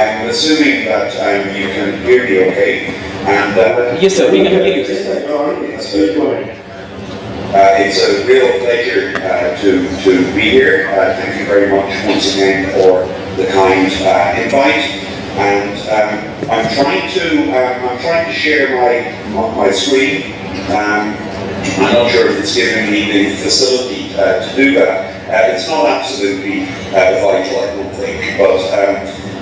I'm assuming that you can hear me okay. And yes, sir, we can hear you. It's a real pleasure to be here. Thank you very much once again for the kind invite. And I'm trying to share my screen. I'm not sure if it's giving me the facility to do that. It's not absolutely vital, I don't think. But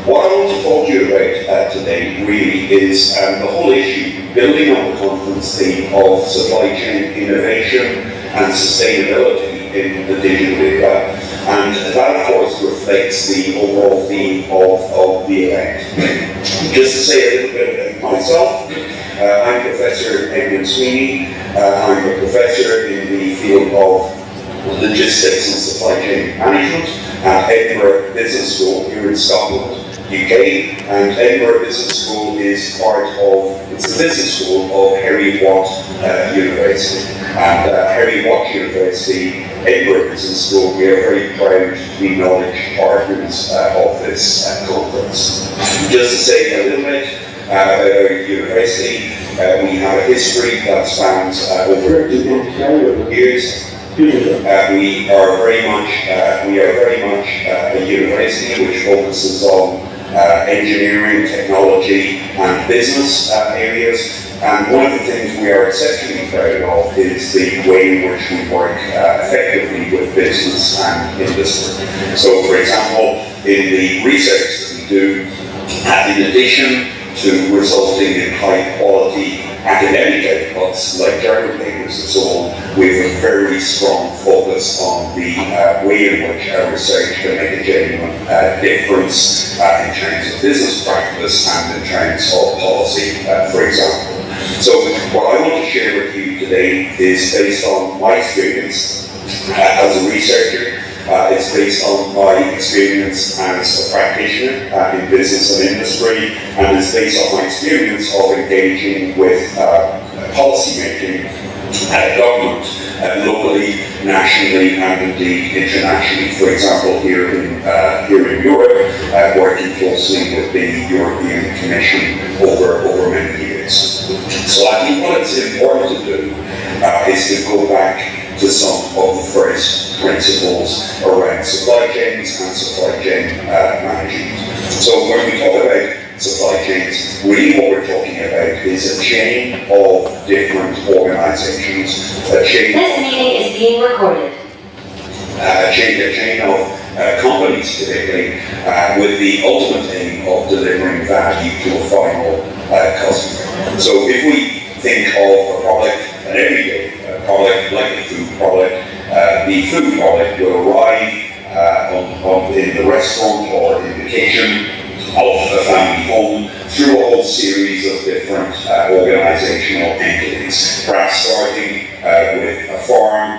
what I want to talk to you about today really is the whole issue, building on the conference theme of supply chain innovation and sustainability in the digital era. And that, of course, reflects the overall theme of the event. Just to say a little bit about myself, I'm Professor Edwin Sweeney. I'm a professor in the field of logistics and supply chain management at Edinburgh Business School here in Scotland, UK. And Edinburgh Business School is it's the business school of Harry Watt University. And Harry Watt University, Edinburgh Business School, we are very proud to be knowledge partners of this conference. Just to say a little bit about our university, we have a history that spans over 200 years. We are very much a university which focuses on engineering, technology, and business areas. And one of the things we are exceptionally proud of is the way in which we work effectively with business and industry. So, for example, in the research that we do, in addition to resulting in high quality academic outputs like journal papers and so on, we have a very strong focus on the way in which our research can make a genuine difference in terms of business practice and in terms of policy, for example. So what I want to share with you today is based on my experience as a researcher. It's based on my experience as a practitioner in business and industry, and it's based on my experience of engaging with policy making government locally, nationally, and indeed internationally. For example, here in Europe, working closely with the European Commission over many years. So I think what it's important to do is to go back to some of the first principles around supply chains and supply chain management. So when we talk about supply chains, really what we're talking about is a chain of different organizations. This meeting is being recorded. A chain of companies typically with the ultimate aim of delivering value to a final customer. So if we think of a product, an everyday product like a food product, the food product will arrive in the restaurant or in the kitchen of a family home through a whole series of different organizational entities, perhaps starting with a farm,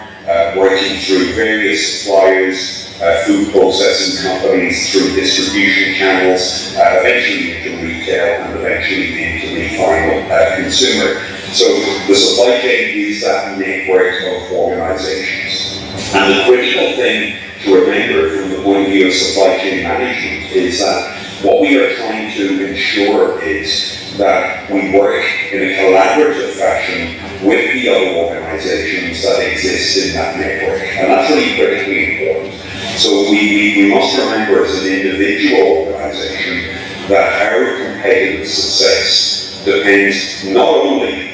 working through various suppliers, food processing companies, through distribution channels, eventually into retail and eventually into the final consumer. So the supply chain is that network of organizations. And the critical thing to remember from the point of view of supply chain management is that what we are trying to ensure is that we work in a collaborative fashion with the other organizations that exist in that network. And that's really critically important. So we must remember as an individual organization that our competitive success depends not only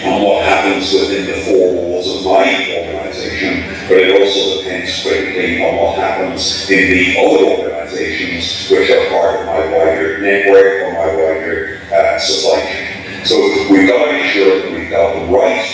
on what happens within the four walls of my organization, but it also depends critically on what happens in the other organizations which are part of my wider network or my wider supply chain. So we've got to make sure that we've got the right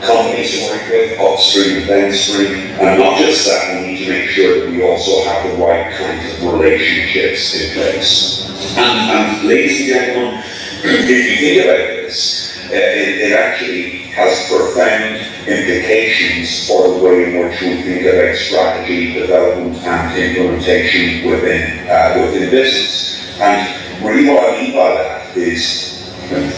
companies to work with, upstream and downstream, and not just that, we need to make sure that we also have the right kinds of relationships in place. And ladies and gentlemen, if you think about this, it actually has profound implications for the way in which we think about strategy, development, and implementation within business. And really what I mean by that is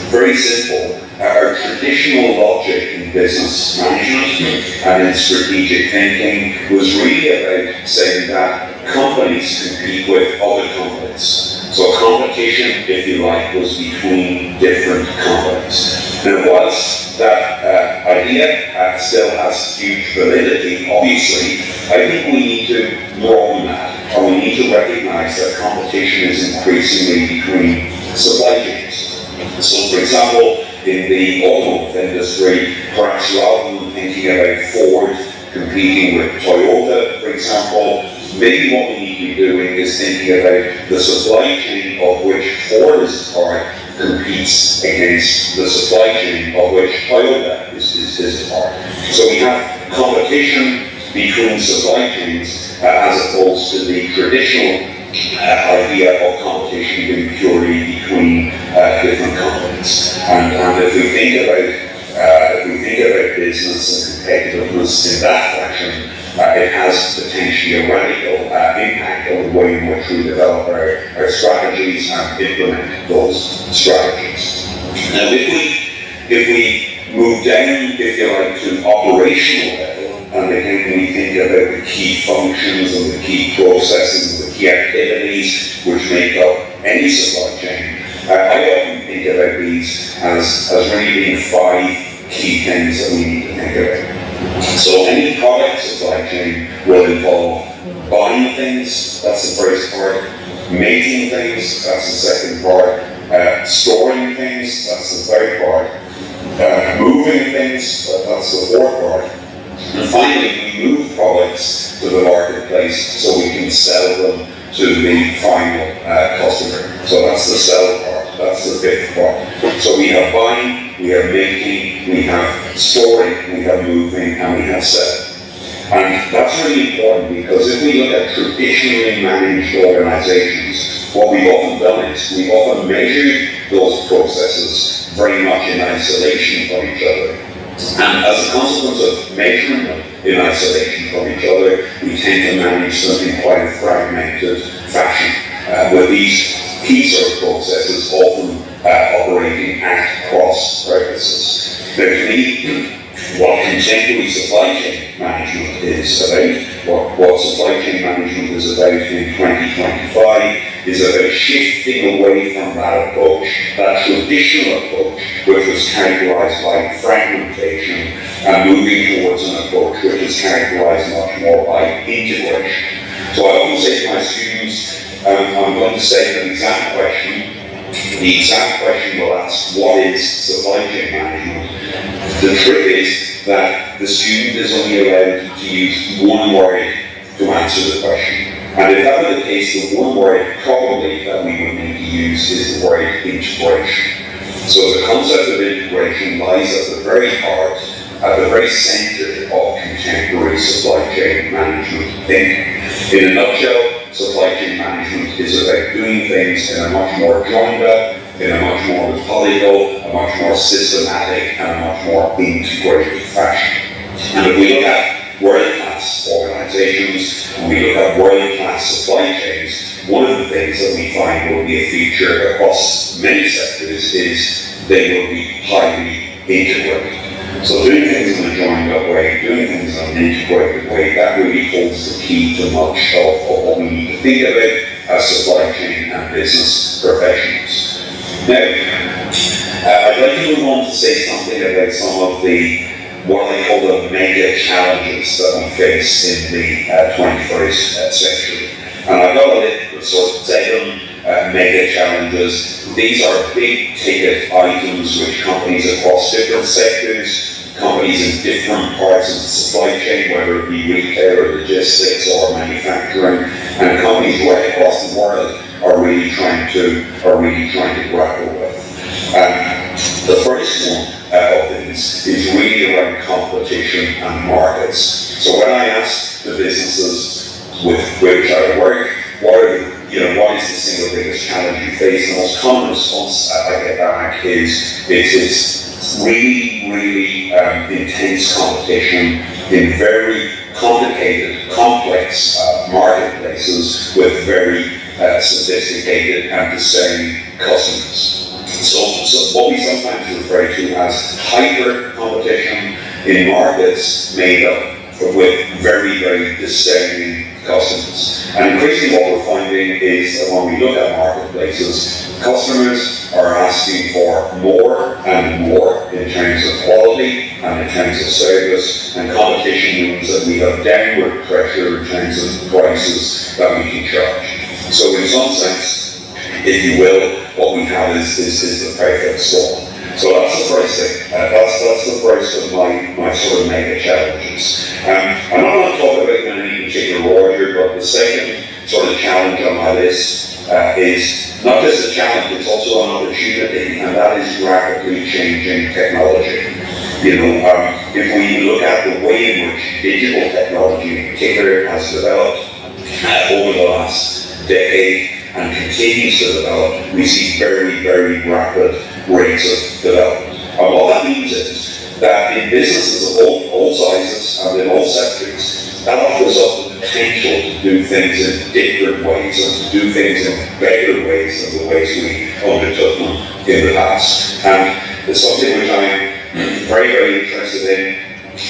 very simple. Our traditional logic in business management and in strategic thinking was really about saying that companies compete with other companies. So competition, if you like, was between different companies. Now, whilst that idea still has huge validity, obviously, I think we need to broaden that, and we need to recognize that competition is increasingly between supply chains. So, for example, in the automotive industry, perhaps rather than thinking about Ford competing with Toyota, for example, maybe what we need to be doing is thinking about the supply chain of which Ford is part competes against the supply chain of which Toyota is a part. So we have competition between supply chains as opposed to the traditional idea of competition being purely between different companies. And if we think about business and competitiveness in that fashion, it has potentially a radical impact on the way in which we develop our strategies and implement those strategies. Now, if we move down, if you like, to operational level, and again we think about the key functions and the key processes and the key activities which make up any supply chain, I often think about these as really being 5 key things that we need to think about. So any product supply chain will involve buying things, that's the first part, making things, that's the second part, storing things, that's the third part, moving things, that's the fourth part, and finally we move products to the marketplace so we can sell them to the final customer. So that's the sell part, that's the fifth part. So we have buying, we have making, we have storing, we have moving, and we have selling. And that's really important because if we look at traditionally managed organizations, what we've often done is we've often measured those processes very much in isolation from each other. And as a consequence of measuring them in isolation from each other, we tend to manage them in quite a fragmented fashion, with these key sort of processes often operating at cross purposes. Now, to me, what contemporary supply chain management is about, what supply chain management is about in 2025, is about shifting away from that approach, that traditional approach, which was characterized by fragmentation, and moving towards an approach which is characterized much more by integration. So I often say to my students, I'm going to say an exam question. The exam question will ask, what is supply chain management? The trick is that the student is only allowed to use one word to answer the question. And if that were the case, the one word probably that we would need to use is the word integration. So the concept of integration lies at the very heart, at the very center of contemporary supply chain management thinking. In a nutshell, supply chain management is about doing things in a much more joined up, in a much more methodical, a much more systematic, and a much more integrated fashion. And if we look at world-class organizations, and we look at world-class supply chains, one of the things that we find will be a feature across many sectors is they will be highly integrated. So doing things in a joined up way, doing things in an integrated way, that really holds the key to much of what we need to think about as supply chain and business professionals. Now, I'd like to move on to say something about some of the, what I call the mega challenges that we face in the 21st century. And I've got a list of sort of 7 mega challenges. These are big ticket items which companies across different sectors, companies in different parts of the supply chain, whether it be retail or logistics or manufacturing, and companies right across the world are really trying to grapple with. The first one of these is really around competition and markets. So when I ask the businesses with which I work, what is the single biggest challenge you face? The most common response I get back is it's really intense competition in very complicated, complex marketplaces with very sophisticated and discerning customers. So what we sometimes refer to as hyper competition in markets made up with very discerning customers. And increasingly what we're finding is that when we look at marketplaces, customers are asking for more and more in terms of quality and in terms of service, and competition means that we have downward pressure in terms of the prices that we can charge. So in some sense, if you will, what we have is the perfect storm. So that's the first thing. That's the first of my sort of mega challenges. I'm not going to talk about them in any particular order, but the second sort of challenge on my list is not just a challenge, it's also an opportunity, and that is rapidly changing technology. If we look at the way in which digital technology in particular has developed over the last decade and continues to develop, we see very, very rapid rates of development. And what that means is that in businesses of all sizes and in all sectors, that offers up the potential to do things in different ways and to do things in better ways than the ways we undertook them in the past. And it's something which I'm very, very interested in,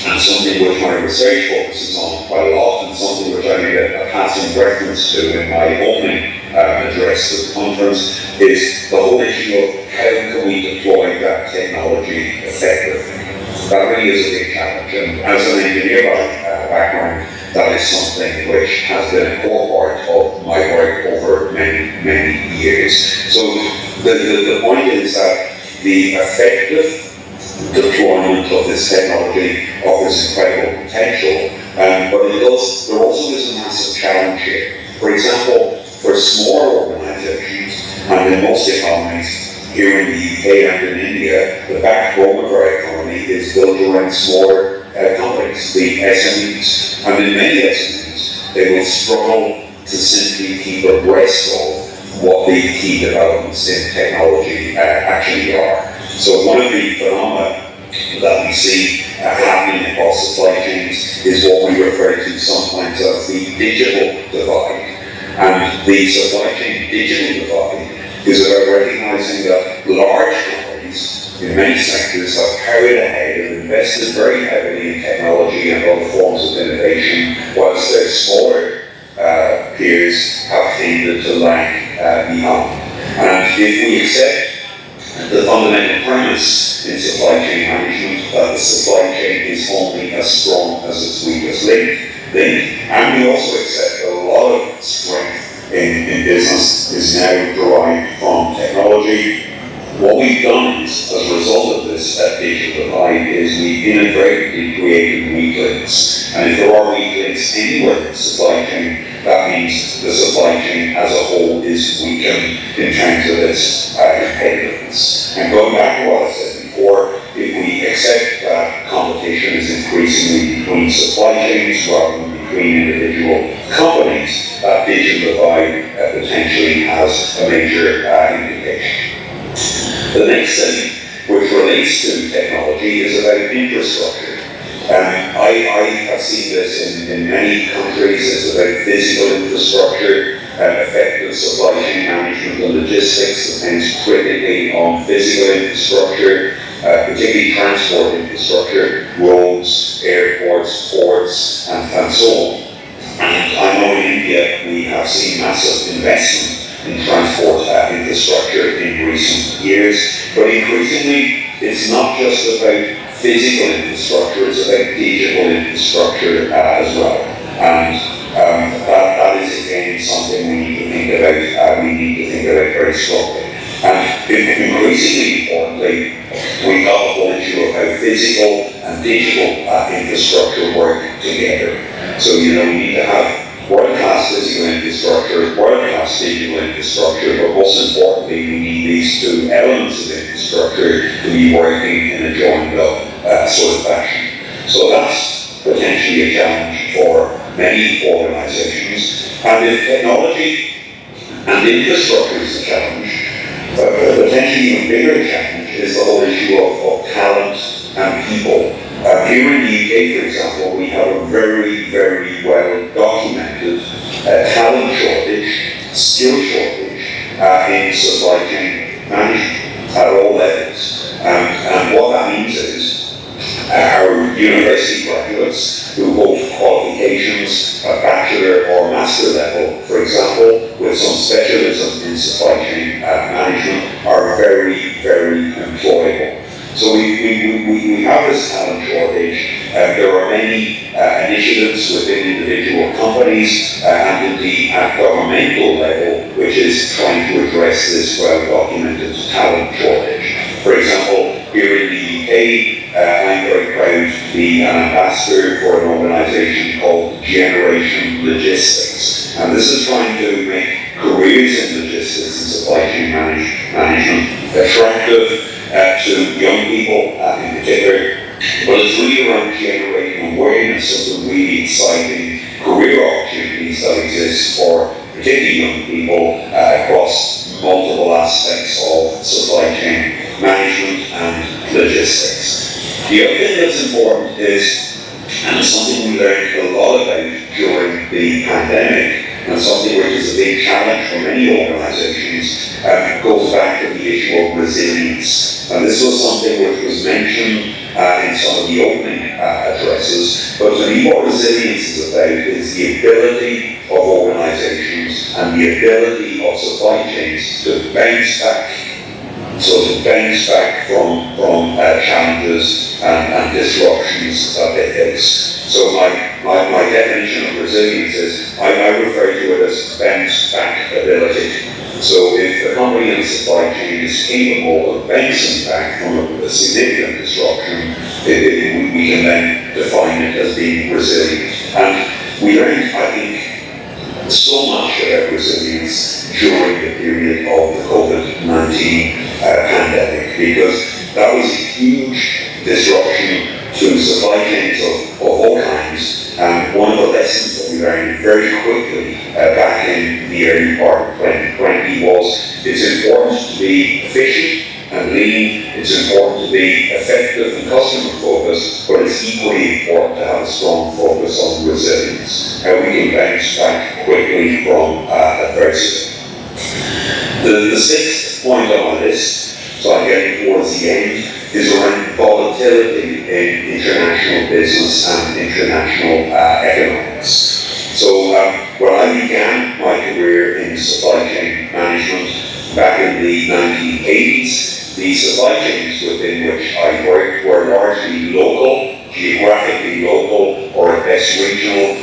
and something which my research focuses on quite a lot, and something which I made a passing reference to in my opening address to the conference, is the whole issue of how can we deploy that technology effectively. That really is a big challenge, and as an engineer by background, that is something which has been a core part of my work over many, many years. So the point is that the effective deployment of this technology offers incredible potential, but there also is a massive challenge here. For example, for small organizations, and in most economies, here in the UK and in India, the backbone of our economy is built around smaller companies, the SMEs. And in many SMEs, they will struggle to simply keep abreast of what the key developments in technology actually are. So one of the phenomena that we see happening across supply chains is what we refer to sometimes as the digital divide. And the supply chain digital divide is about recognizing that large companies in many sectors have carried ahead and invested very heavily in technology and other forms of innovation, whilst their smaller peers have tended to lag behind. And if we accept the fundamental premise in supply chain management that the supply chain is only as strong as its weakest link, and we also accept that a lot of strength in business is now derived from technology. What we've done is, as a result of this digital divide, is we've inadvertently created weak links. And if there are weak links anywhere in the supply chain, that means the supply chain as a whole is weakened in terms of its competitiveness. And going back to what I said before, if we accept that competition is increasingly between supply chains rather than between individual companies, that digital divide potentially has a major implication. The next thing, which relates to technology, is about infrastructure. I have seen this in many countries. It's about physical infrastructure, effective supply chain management and logistics depends critically on physical infrastructure, particularly transport infrastructure, roads, airports, ports, and so on. And I know in India we have seen massive investment in transport infrastructure in recent years, but increasingly it's not just about physical infrastructure, it's about digital infrastructure as well. And that is again something we need to think about very strongly. And increasingly importantly, we've got the whole issue of how physical and digital infrastructure work together. So we need to have world-class physical infrastructure, world-class digital infrastructure, but most importantly, we need these two elements of infrastructure to be working in a joined-up sort of fashion. So that's potentially a challenge for many organizations. And if technology and infrastructure is a challenge, a potentially even bigger challenge is the whole issue of talent and people. Here in the UK, for example, we have a very, very well documented talent shortage, skill shortage in supply chain management at all levels. And what that means is our university graduates who hold qualifications a bachelor or master level, for example, with some specialism in supply chain management, are very, very employable. So we have this talent shortage. There are many initiatives within individual companies and indeed at governmental level, which is trying to address this well-documented talent shortage. For example, here in the UK, I'm very proud to be an ambassador for an organisation called Generation Logistics. And this is trying to make careers in logistics and supply chain management attractive to young people in particular. But it's really around generating awareness of the really exciting career opportunities that exist for particularly young people across multiple aspects of supply chain management and logistics. The other thing that's important is, and it's something we learned a lot about during the pandemic, and something which is a big challenge for many organisations, goes back to the issue of resilience. And this was something which was mentioned in some of the opening addresses, but to me what resilience is about is the ability of organisations and the ability of supply chains to bounce back. So to bounce back from challenges and disruptions that they face. So my definition of resilience is, I refer to it as bounce back ability. So if a company in the supply chain is capable of bouncing back from a significant disruption, we can then define it as being resilient. And we learned, I think, so much about resilience during the period of the COVID-19 pandemic, because that was a huge disruption to supply chains of all kinds. And one of the lessons that we learned very quickly back in the early part of 2020 was it's important to be efficient and lean, it's important to be effective and customer focused, but it's equally important to have a strong focus on resilience, how we can bounce back quickly from adversity. The sixth point on my list, so I'm getting towards the end, is around volatility in international business and international economics. So when I began my career in supply chain management back in the 1980s, the supply chains within which I worked were largely local, geographically local, or at best regional.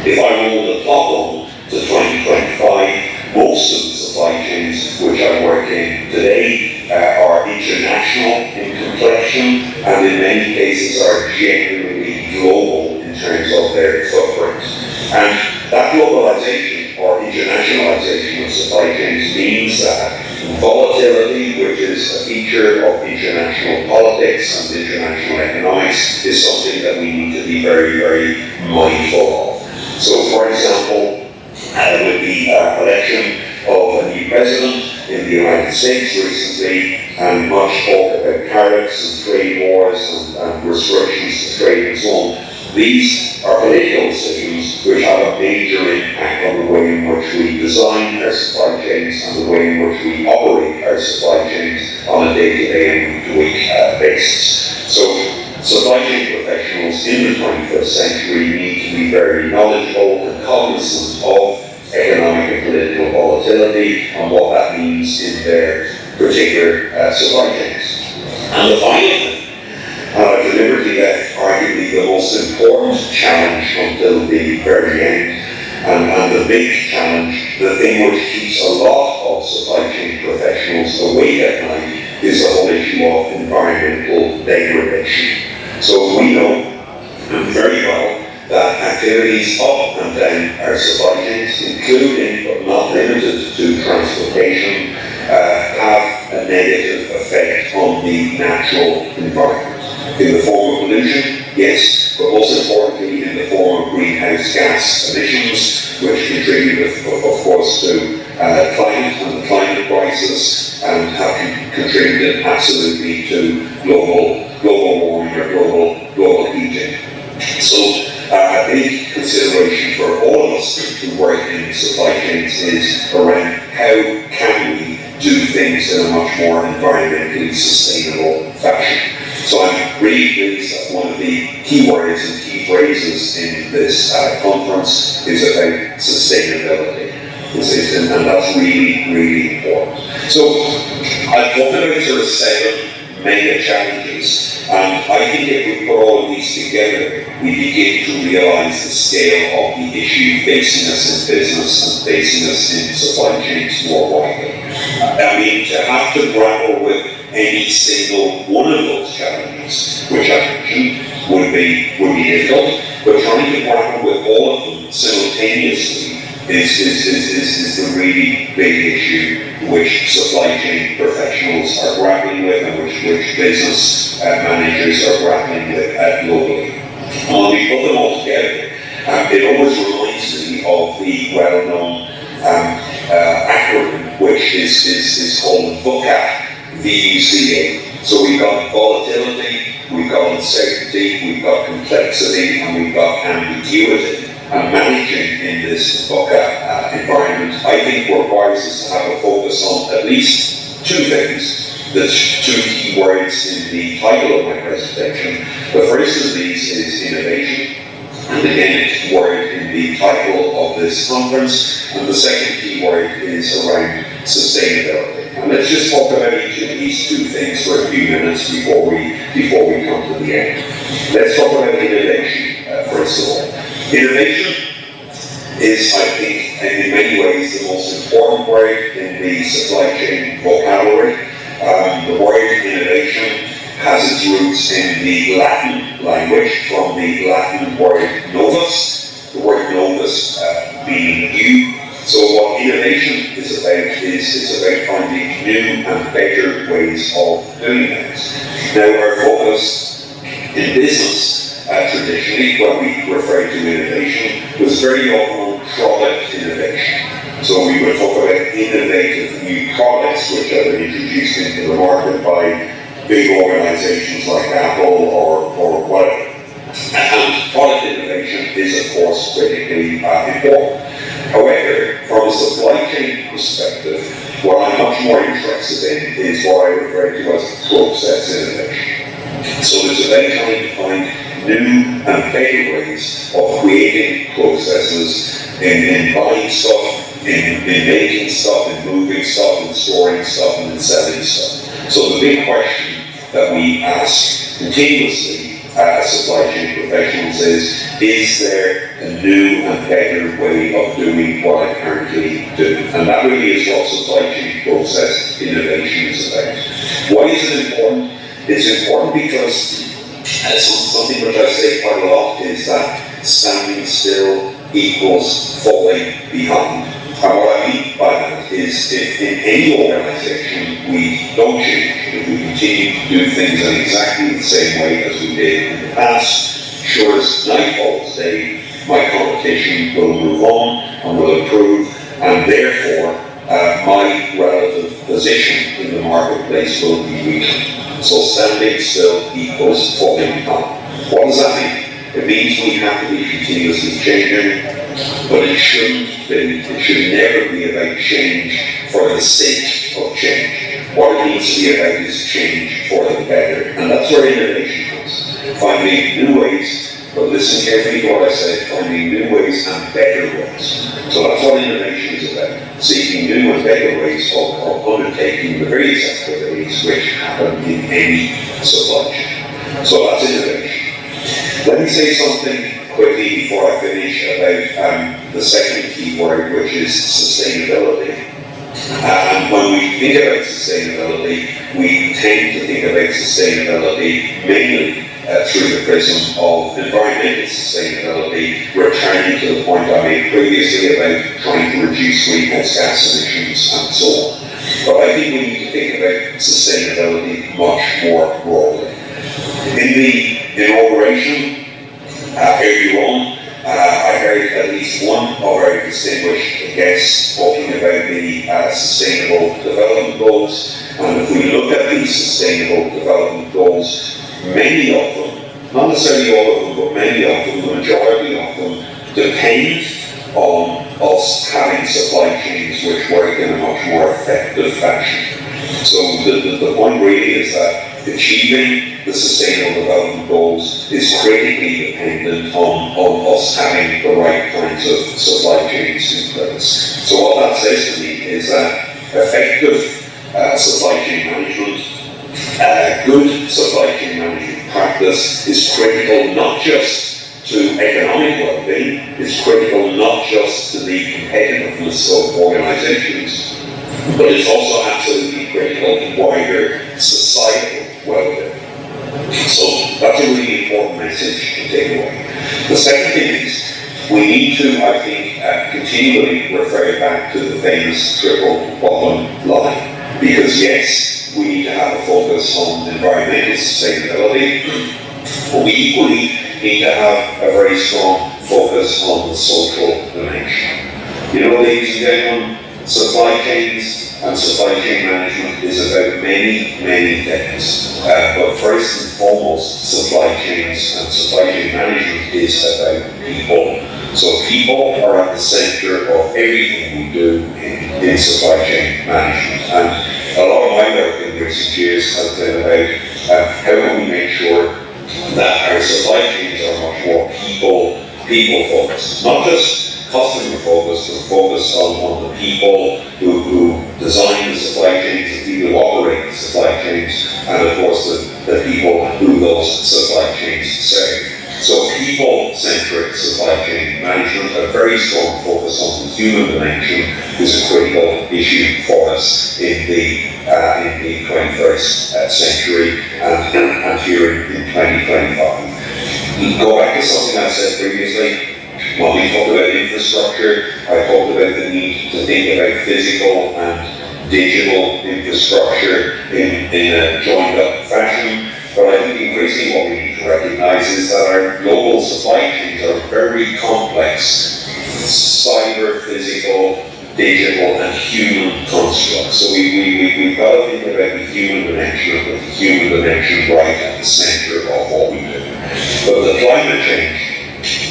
If I roll the clock on to 2025, most of the supply chains which I work in today are international in complexion, and in many cases are genuinely global in terms of their footprint. And that globalization or internationalization of supply chains means that volatility, which is a feature of international politics and international economics, is something that we need to be very, very mindful of. So, for example, with the election of a new president in the United States recently, and much talk about tariffs and trade wars and restrictions to trade and so on, these are political decisions which have a major impact on the way in which we design our supply chains and the way in which we operate our supply chains on a day-to-day and week-to-week basis. So supply chain professionals in the 21st century need to be very knowledgeable and cognizant of economic and political volatility and what that means in their particular supply chains. And the final thing, I've deliberately left arguably the most important challenge until the very end, and the big challenge, the thing which keeps a lot of supply chain professionals awake at night, is the whole issue of environmental degradation. So we know very well that activities up and down our supply chains, including but not limited to transportation, have a negative effect on the natural environment. In the form of pollution, yes, but most importantly in the form of greenhouse gas emissions, which contribute, of course, to climate and the climate crisis, and have contributed absolutely to global warming or global heating. So a big consideration for all of us who work in supply chains is around how can we do things in a much more environmentally sustainable fashion. So I'm really pleased that one of the key words and key phrases in this conference is about sustainability. And that's really, really important. So I've talked about sort of 7 mega challenges, and I think if we put all of these together, we begin to realise the scale of the issue facing us in business and facing us in supply chains more widely. I mean, to have to grapple with any single one of those challenges, which I mentioned, would be difficult, but trying to grapple with all of them simultaneously is the really big issue which supply chain professionals are grappling with and which business managers are grappling with globally. When we put them all together, it always reminds me of the well-known acronym which is called VUCA, VUCA. So we've got volatility, we've got uncertainty, we've got complexity, and we've got ambiguity. And managing in this VUCA environment, I think requires us to have a focus on at least 2 things. There's 2 key words in the title of my presentation. The first of these is innovation, and again it's a word in the title of this conference. And the second key word is around sustainability. And let's just talk about each of these 2 things for a few minutes before we come to the end. Let's talk about innovation first of all. Innovation is, I think, in many ways the most important word in the supply chain vocabulary. The word innovation has its roots in the Latin language, from the Latin word novus, the word novus meaning new. So what innovation is about finding new and better ways of doing things. Now our focus in business traditionally, when we refer to innovation, was very often on product innovation. So we would talk about innovative new products which have been introduced into the market by big organizations like Apple or whatever. And product innovation is, of course, critically important. However, from a supply chain perspective, what I'm much more interested in is what I refer to as process innovation. So it's about trying to find new and better ways of creating processes in buying stuff, in making stuff, in moving stuff, in storing stuff, and in selling stuff. So the big question that we ask continuously as supply chain professionals is there a new and better way of doing what I currently do? And that really is what supply chain process innovation is about. Why is it important? It's important because something which I say quite a lot is that standing still equals falling behind. And what I mean by that is if in any organization we don't change, if we continue to do things in exactly the same way as we did in the past, sure as night falls day, my competition will move on and will improve, and therefore my relative position in the marketplace will be weakened. So standing still equals falling behind. What does that mean? It means we have to be continuously changing, but it should never be about change for the sake of change. What it needs to be about is change for the better. And that's where innovation comes. Finding new ways, but listen carefully to what I said, finding new ways and better ways. So that's what innovation is about. Seeking new and better ways of undertaking the various activities which happen in any supply chain. So that's innovation. Let me say something quickly before I finish about the second key word, which is sustainability. And when we think about sustainability, we tend to think about sustainability mainly through the prism of environmental sustainability, returning to the point I made previously about trying to reduce greenhouse gas emissions and so on. But I think we need to think about sustainability much more broadly. In the inauguration earlier on, I heard at least one of our distinguished guests talking about the Sustainable Development Goals. And if we look at these Sustainable Development Goals, many of them, not necessarily all of them, but many of them, the majority of them, depend on us having supply chains which work in a much more effective fashion. So the point really is that achieving the Sustainable Development Goals is critically dependent on us having the right kinds of supply chains in place. So what that says to me is that effective supply chain management, good supply chain management practice is critical not just to economic well-being, it's critical not just to the competitiveness of organizations, but it's also absolutely critical to wider societal well-being. So that's a really important message to take away. The second thing is, we need to, I think, continually refer back to the famous triple bottom line. Because yes, we need to have a focus on environmental sustainability, but we equally need to have a very strong focus on the social dimension. You know, ladies and gentlemen, supply chains and supply chain management is about many, many things. But first and foremost, supply chains and supply chain management is about people. So people are at the center of everything we do in supply chain management. And a lot of my work in recent years has been about how can we make sure that our supply chains are much more people focused, not just customer focused, but focused on the people who design the supply chains, the people who operate the supply chains, and of course the people who those supply chains serve. So people-centric supply chain management, a very strong focus on the human dimension, is a critical issue for us in the 21st century and here in 2025. Go back to something I said previously. When we talked about infrastructure, I talked about the need to think about physical and digital infrastructure in a joined-up fashion. But I think increasingly what we need to recognize is that our global supply chains are very complex, cyber, physical, digital, and human constructs. So we've got to think about the human dimension, and put the human dimension right at the center of what we do. But the climate change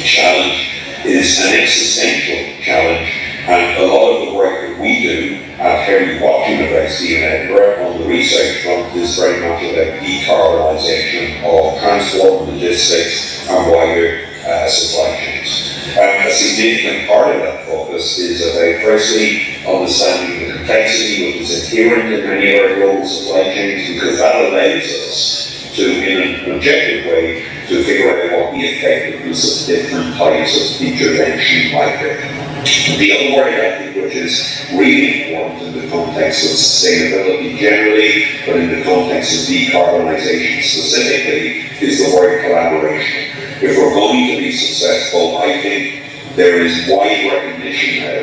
challenge is an existential challenge, and a lot of the work that we do at Henry Watt University in Edinburgh on the research front is very much about decarbonisation of transport, logistics, and wider supply chains. A significant part of that focus is about, firstly, understanding the complexity which is inherent in many of our global supply chains, because that allows us to, in an objective way, to figure out what the effectiveness of different types of intervention might be. The other word I think which is really important in the context of sustainability generally, but in the context of decarbonisation specifically, is the word collaboration. If we're going to be successful, I think there is wide recognition now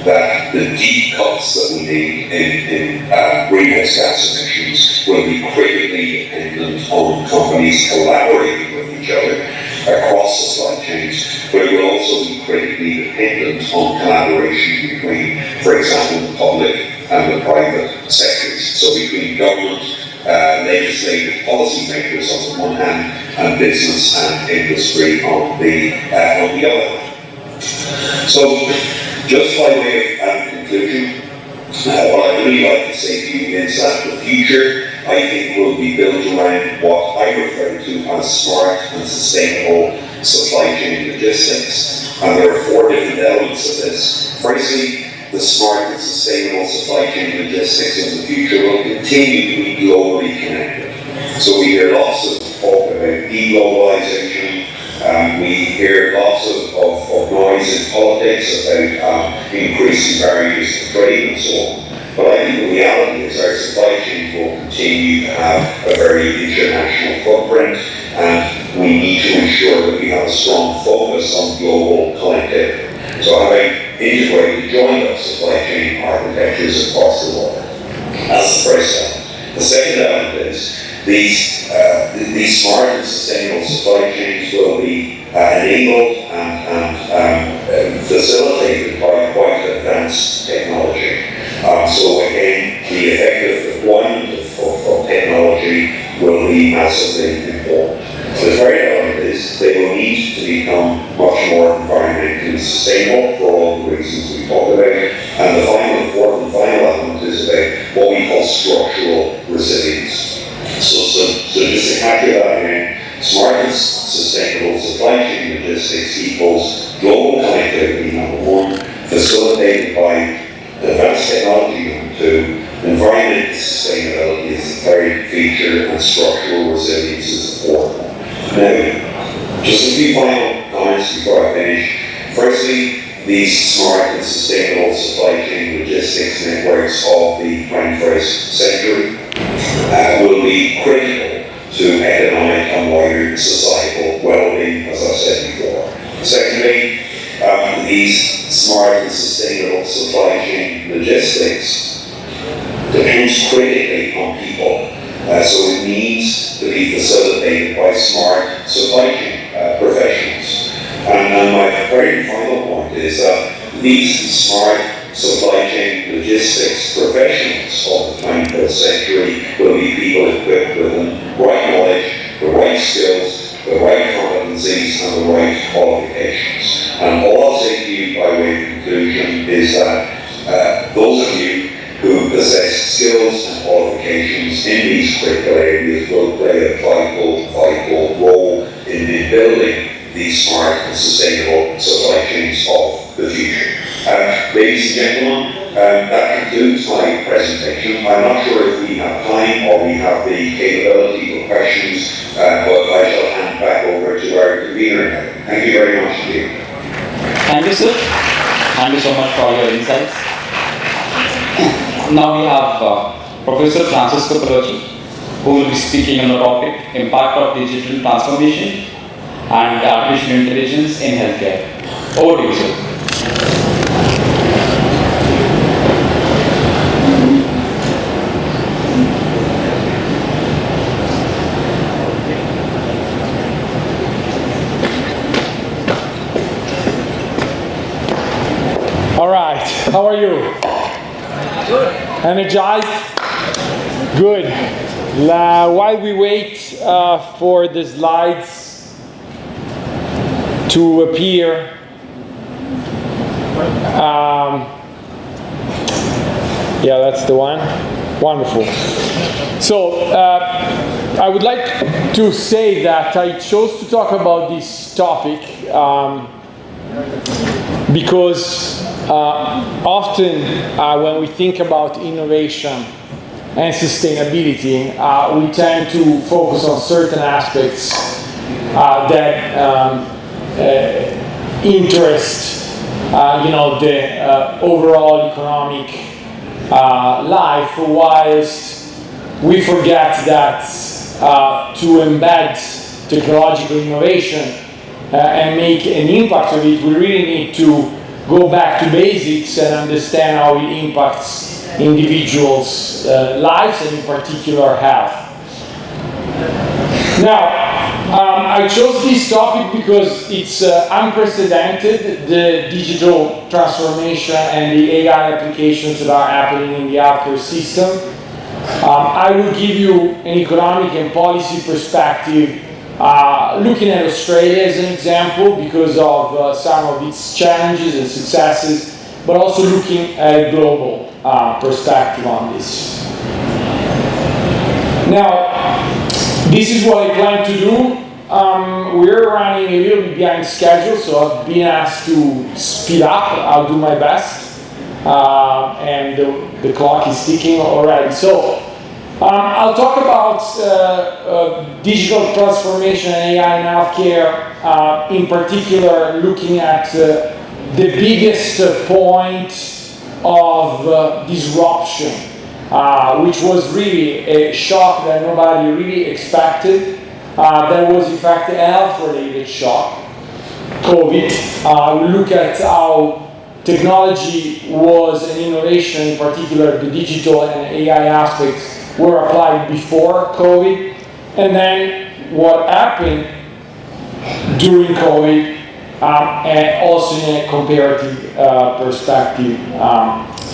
that the deep cuts that we need in greenhouse gas emissions will be critically dependent on companies collaborating with each other across supply chains, but it will also be critically dependent on collaboration between, for example, the public and the private sectors. So between government, legislative policy makers on the one hand, and business and industry on the other. So, just by way of conclusion, what I'd really like to say to you is that the future, I think, will be built around what I refer to as smart and sustainable supply chain logistics. And there are four different elements of this. Firstly, the smart and sustainable supply chain logistics of the future will continue to be globally connected. So we hear lots of talk about deglobalization. We hear lots of noise in politics about increasing barriers to trade and so on. But I think the reality is our supply chains will continue to have a very international footprint, and we need to ensure that we have a strong focus on global connectivity. So having integrated joined-up supply chain architectures across the world. That's the first element. The second element is these smart and sustainable supply chains will be enabled and facilitated by quite advanced technology. So again, the effective deployment of technology will be massively important. The third element is they will need to become much more environmentally sustainable for all the reasons we talked about. And the fourth and final element is about what we call structural resilience. So activity number one, facilitated by advanced technology number two, environmental sustainability is the third feature, and structural resilience is the fourth one. Now, just a few final comments before I finish. Firstly, these smart and sustainable supply chain logistics networks of the 21st century will be critical to economic and wider societal well-being, as I said before. Secondly, these smart and sustainable supply chain logistics depends critically on people, so it needs to be facilitated by smart supply chain professionals. And my very final point is that these smart supply chain logistics professionals of the 21st century will be people equipped with the right knowledge, the right skills, the right competencies, and the right qualifications. And all I'll say to you by way of conclusion is that those of you who possess skills and qualifications in these critical areas will play a vital role in building these smart and sustainable supply chains of the future. Ladies and gentlemen, that concludes my presentation. I'm not sure if we have time or we have the capability for questions, but I shall hand back over to our convener now. Thank you very much indeed. Thank you, sir. Thank you so much for your insights. Now we have Professor Francisco Pelosi, who will be speaking on the topic Impact of Digital Transformation and Artificial Intelligence in Healthcare. Over to you, sir. All right, how are you? Good. Energized? Good. While we wait for the slides to appear, yeah, that's the one. Wonderful. So I would like to say that I chose to talk about this topic because often when we think about innovation and sustainability, we tend to focus on certain aspects that interest, the overall economic life, whilst we forget that to embed technological innovation and make an impact of it, we really need to go back to basics and understand how it impacts individuals' lives and in particular health. Now, I chose this topic because it's unprecedented, the digital transformation and the AI applications that are happening in the healthcare system. I will give you an economic and policy perspective looking at Australia as an example because of some of its challenges and successes, but also looking at a global perspective on this. Now, this is what I plan to do. We're running a little bit behind schedule, so I've been asked to speed up. I'll do my best. And the clock is ticking already. So I'll talk about digital transformation and AI in healthcare, in particular looking at the biggest point of disruption, which was really a shock that nobody really expected. That was in fact a health-related shock, COVID. We look at how technology was an innovation, in particular the digital and AI aspects were applied before COVID, and then what happened during COVID, and also in a comparative perspective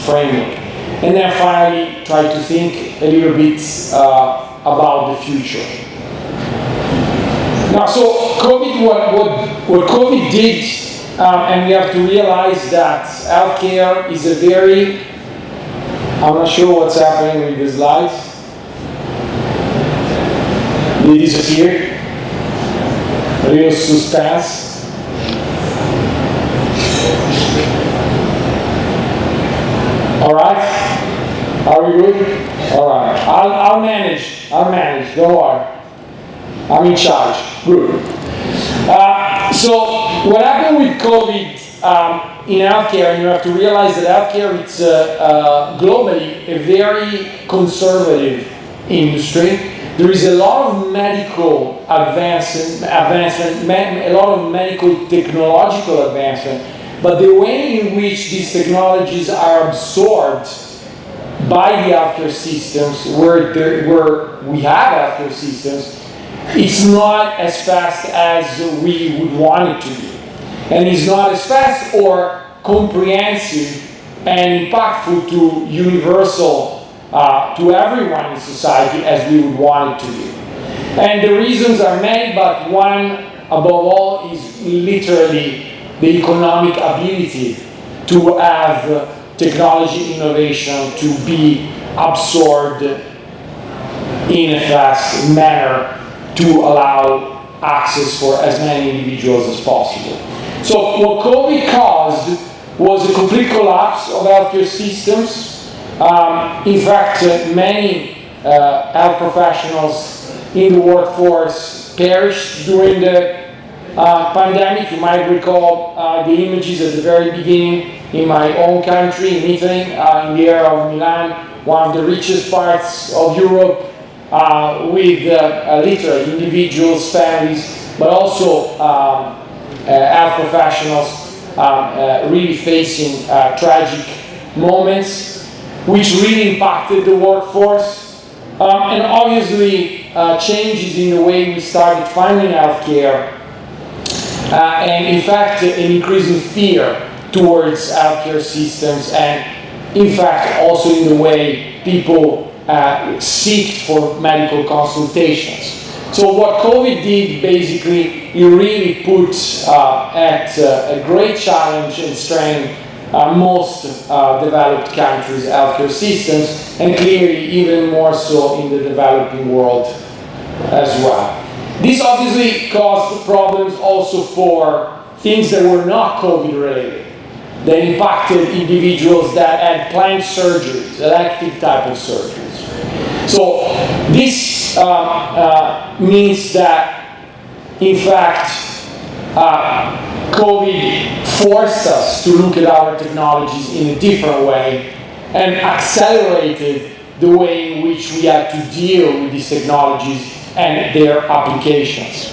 framework. And then finally, try to think a little bit about the future. Now, so COVID, what COVID did, and we have to realize that healthcare is a very, I'm not sure what's happening with the slides. They disappeared. A little suspense. All right? Are we good? All right. I'll manage. Don't worry. I'm in charge. Good. So what happened with COVID in healthcare, you have to realize that healthcare is globally a very conservative industry. There is a lot of medical advancement, a lot of medical technological advancement, but the way in which these technologies are absorbed by the healthcare systems, where we have healthcare systems, it's not as fast as we would want it to be. And it's not as fast or comprehensive and impactful to universal, to everyone in society as we would want it to be. And the reasons are many, but one above all is literally the economic ability to have technology innovation to be absorbed in a fast manner to allow access for as many individuals as possible. So what COVID caused was a complete collapse of healthcare systems. In fact, many health professionals in the workforce perished during the pandemic. You might recall the images at the very beginning in my own country, in Italy, in the area of Milan, one of the richest parts of Europe, with literally individuals, families, but also health professionals really facing tragic moments, which really impacted the workforce. And obviously changes in the way we started funding healthcare, and in fact an increasing fear towards healthcare systems, and in fact also in the way people seek for medical consultations. So what COVID did basically, it really put at a great challenge and strain most developed countries' healthcare systems, and clearly even more so in the developing world as well. This obviously caused problems also for things that were not COVID related, that impacted individuals that had planned surgeries, elective type of surgeries. So this means that, in fact, COVID forced us to look at our technologies in a different way and accelerated the way in which we had to deal with these technologies and their applications.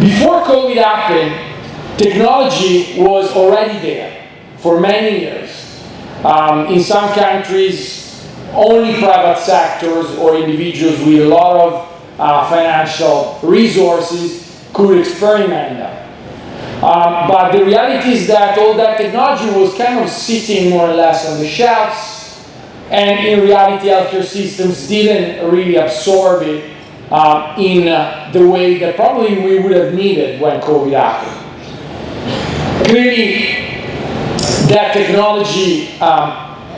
Before COVID happened, technology was already there for many years. In some countries, only private sectors or individuals with a lot of financial resources could experiment them. But the reality is that all that technology was kind of sitting more or less on the shelves, and in reality healthcare systems didn't really absorb it in the way that probably we would have needed when COVID happened. Clearly, that technology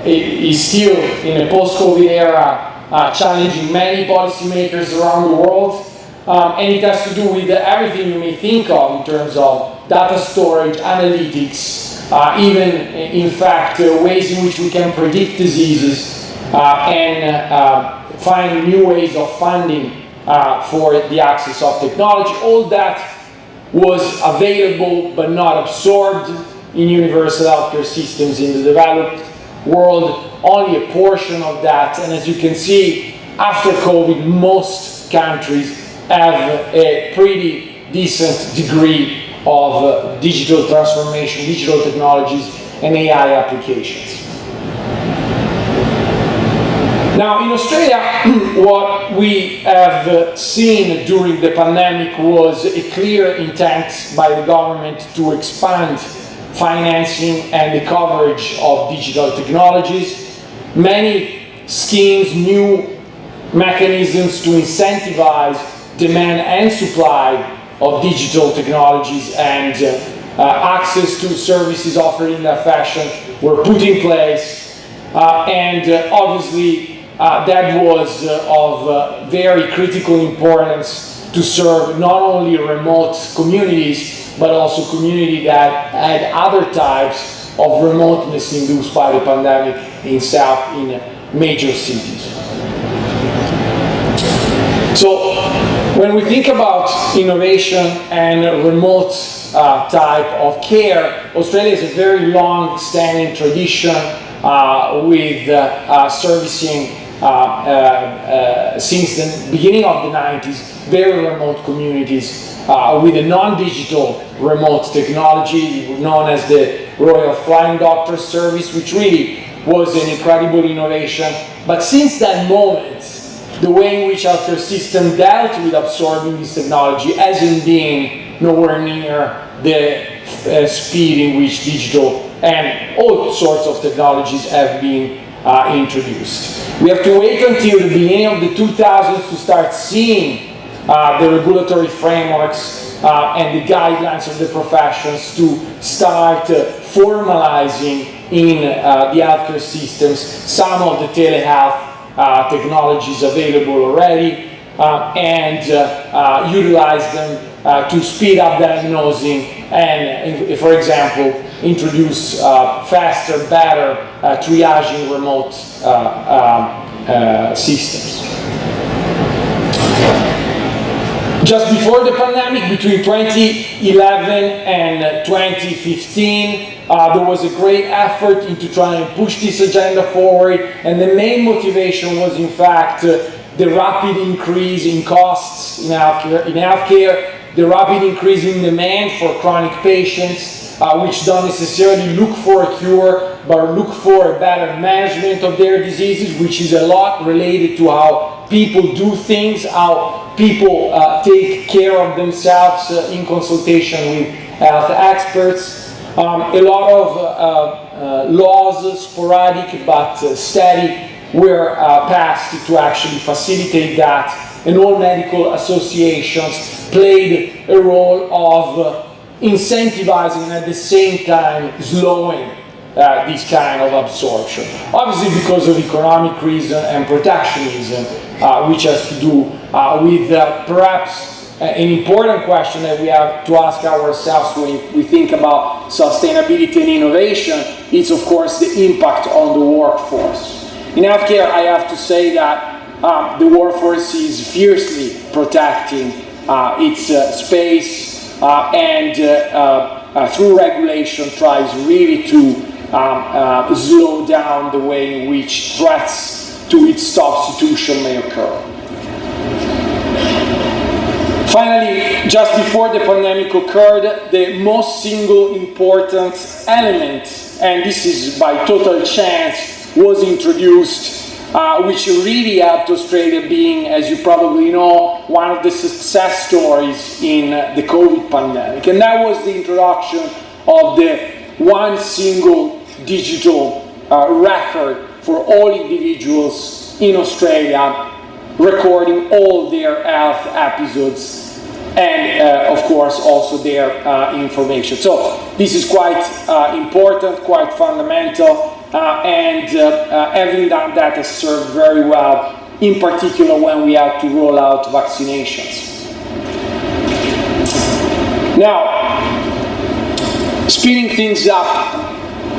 is still in a post-COVID era challenging many policymakers around the world, and it has to do with everything you may think of in terms of data storage, analytics, even in fact ways in which we can predict diseases and find new ways of funding for the access of technology. All that was available but not absorbed in universal healthcare systems in the developed world, only a portion of that. And as you can see, after COVID, most countries have a pretty decent degree of digital transformation, digital technologies, and AI applications. Now, in Australia, what we have seen during the pandemic was a clear intent by the government to expand financing and the coverage of digital technologies. Many schemes, new mechanisms to incentivize demand and supply of digital technologies and access to services offered in that fashion were put in place, and obviously that was of very critical importance to serve not only remote communities but also communities that had other types of remoteness induced by the pandemic itself in major cities. So when we think about innovation and remote type of care, Australia has a very long-standing tradition with servicing since the beginning of the 90s very remote communities with a non-digital remote technology known as the Royal Flying Doctor Service, which really was an incredible innovation. But since that moment, the way in which healthcare system dealt with absorbing this technology hasn't been nowhere near the speed in which digital and all sorts of technologies have been introduced. We have to wait until the beginning of the 2000s to start seeing the regulatory frameworks and the guidelines of the professions to start formalizing in the healthcare systems some of the telehealth technologies available already and utilize them to speed up diagnosing and, for example, introduce faster, better triaging remote systems. Just before the pandemic, between 2011 and 2015, there was a great effort into trying to push this agenda forward, and the main motivation was, in fact, the rapid increase in costs in healthcare, the rapid increase in demand for chronic patients, which don't necessarily look for a cure, but look for a better management of their diseases, which is a lot related to how people do things, how people take care of themselves in consultation with health experts. A lot of laws, sporadic but steady, were passed to actually facilitate that, and all medical associations played a role of incentivizing and at the same time slowing this kind of absorption. Obviously because of economic reason and protectionism, which has to do with perhaps an important question that we have to ask ourselves when we think about sustainability and innovation is, of course, the impact on the workforce. In healthcare, I have to say that the workforce is fiercely protecting its space and through regulation tries really to slow down the way in which threats to its substitution may occur. Finally, just before the pandemic occurred, the most single important element, and this is by total chance, was introduced, which really helped Australia being, as you probably know, one of the success stories in the COVID pandemic. And that was the introduction of the one single digital record for all individuals in Australia, recording all their health episodes and of course also their information. So this is quite important, quite fundamental, and having done that has served very well, in particular when we had to roll out vaccinations. Now, speeding things up,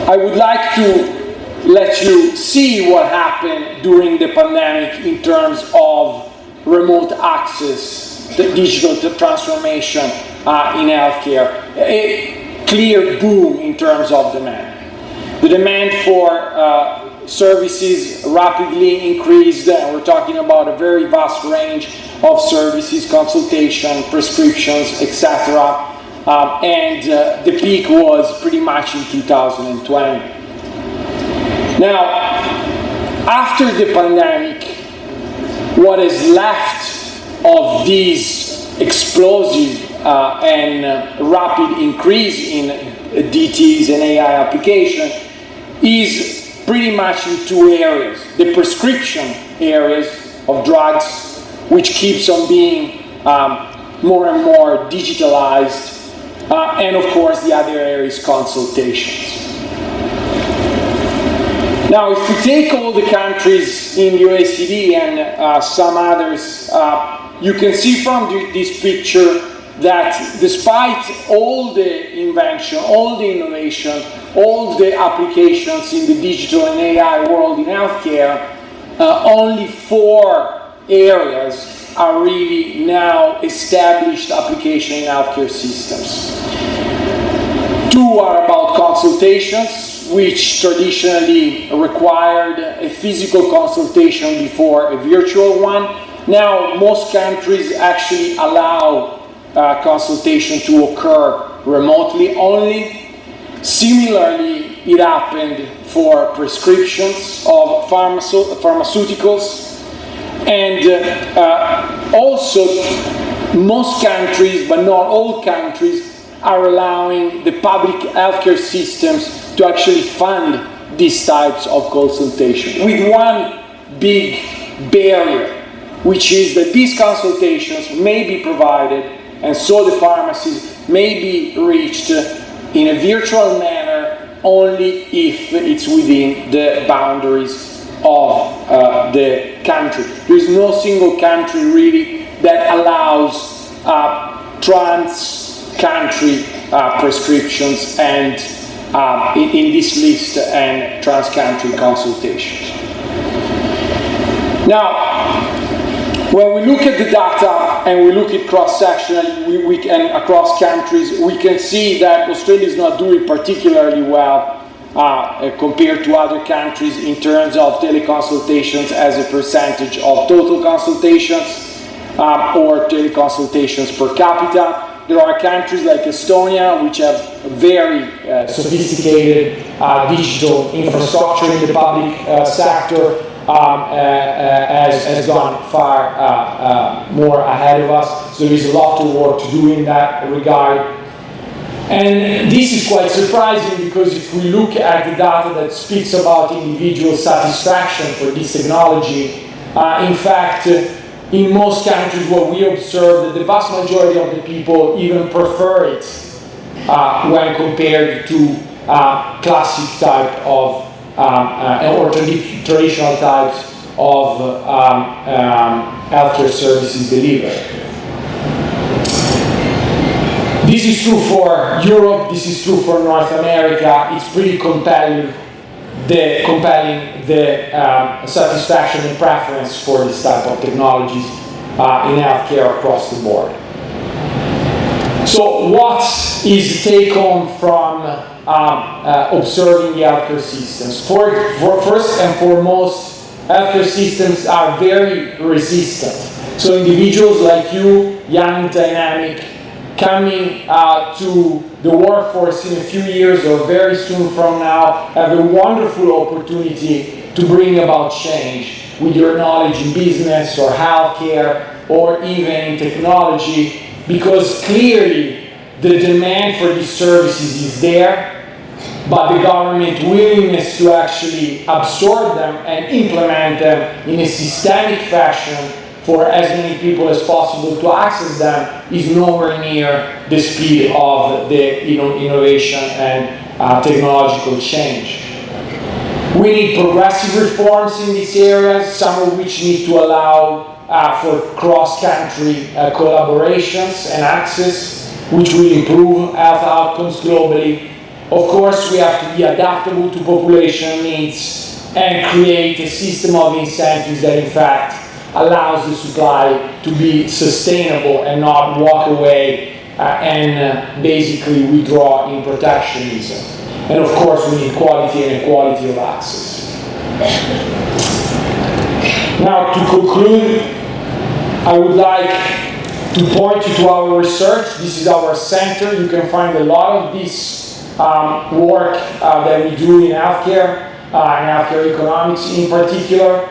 I would like to let you see what happened during the pandemic in terms of remote access, the digital transformation in healthcare. A clear boom in terms of demand. The demand for services rapidly increased, and we're talking about a very vast range of services, consultation, prescriptions, etc. And the peak was pretty much in 2020. Now, after the pandemic, what is left of this explosive and rapid increase in DTs and AI application is pretty much in two areas. The prescription areas of drugs, which keeps on being more and more digitalized, and of course the other area is consultations. Now, if we take all the countries in the OECD and some others, you can see from this picture that despite all the invention, all the innovation, all the applications in the digital and AI world in healthcare, only 4 areas are really now established application in healthcare systems. 2 are about consultations, which traditionally required a physical consultation before a virtual one. Now, most countries actually allow consultation to occur remotely only. Similarly, it happened for prescriptions of pharmaceuticals. And also, most countries, but not all countries, are allowing the public healthcare systems to actually fund these types of consultation, with one big barrier, which is that these consultations may be provided, and so the pharmacies may be reached in a virtual manner only if it's within the boundaries of the country. There is no single country really that allows trans-country prescriptions and in this list and trans-country consultations. Now, when we look at the data and we look at cross-sectionally and across countries, we can see that Australia is not doing particularly well compared to other countries in terms of teleconsultations as a percentage of total consultations or teleconsultations per capita. There are countries like Estonia, which have very sophisticated digital infrastructure in the public sector, has gone far more ahead of us. So there is a lot of work to do in that regard. And this is quite surprising, because if we look at the data that speaks about individual satisfaction for this technology, in fact, in most countries what we observe that the vast majority of the people even prefer it when compared to classic type of or traditional types of healthcare services delivered. This is true for Europe, this is true for North America. It's pretty compelling, the satisfaction and preference for this type of technologies in healthcare across the board. So what is the take-home from observing the healthcare systems? First and foremost, healthcare systems are very resistant. So individuals like you, young, dynamic, coming to the workforce in a few years or very soon from now, have a wonderful opportunity to bring about change with your knowledge in business or healthcare or even in technology, because clearly the demand for these services is there, but the government willingness to actually absorb them and implement them in a systemic fashion for as many people as possible to access them is nowhere near the speed of the innovation and technological change. We need progressive reforms in these areas, some of which need to allow for cross-country collaborations and access, which will improve health outcomes globally. Of course, we have to be adaptable to population needs and create a system of incentives that in fact allows the supply to be sustainable and not walk away and basically withdraw in protectionism. And of course, we need quality and equality of access. Now, to conclude, I would like to point you to our research. This is our center. You can find a lot of this work that we do in healthcare, and healthcare economics in particular.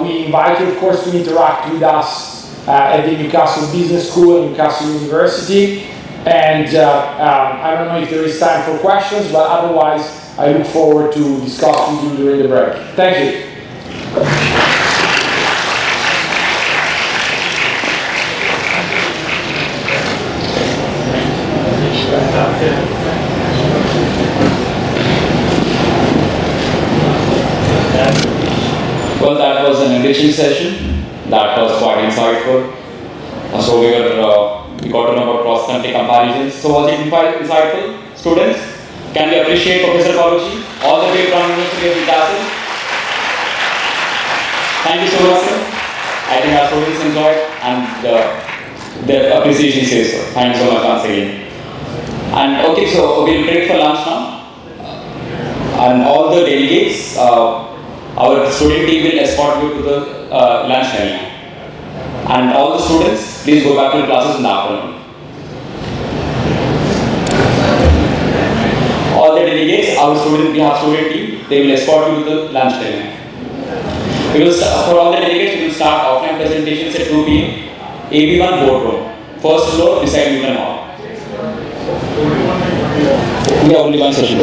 We invite you, of course, to interact with us at the Newcastle Business School and Newcastle University. And I don't know if there is time for questions, but otherwise, I look forward to discuss with you during the break. Thank you. Well, that was an enriching session. That was quite insightful. So we were We got to know about cross-country comparisons. So was it insightful? Students, can we appreciate Professor Baruchi? All the way from University of Icisd. Thank you so much, sir. I think our students enjoyed and their appreciation says so. Thank you so much once again. And okay, so we'll break for lunch now. And all the delegates, our student team will escort you to the lunch menu. And all the students, please go back to your classes in the afternoon. All the delegates, we have student team, they will escort you to the lunch menu. For all the delegates, we will start offline presentations at 2 p.m. AB1 boardroom, first floor beside Newton Hall. We have only one session.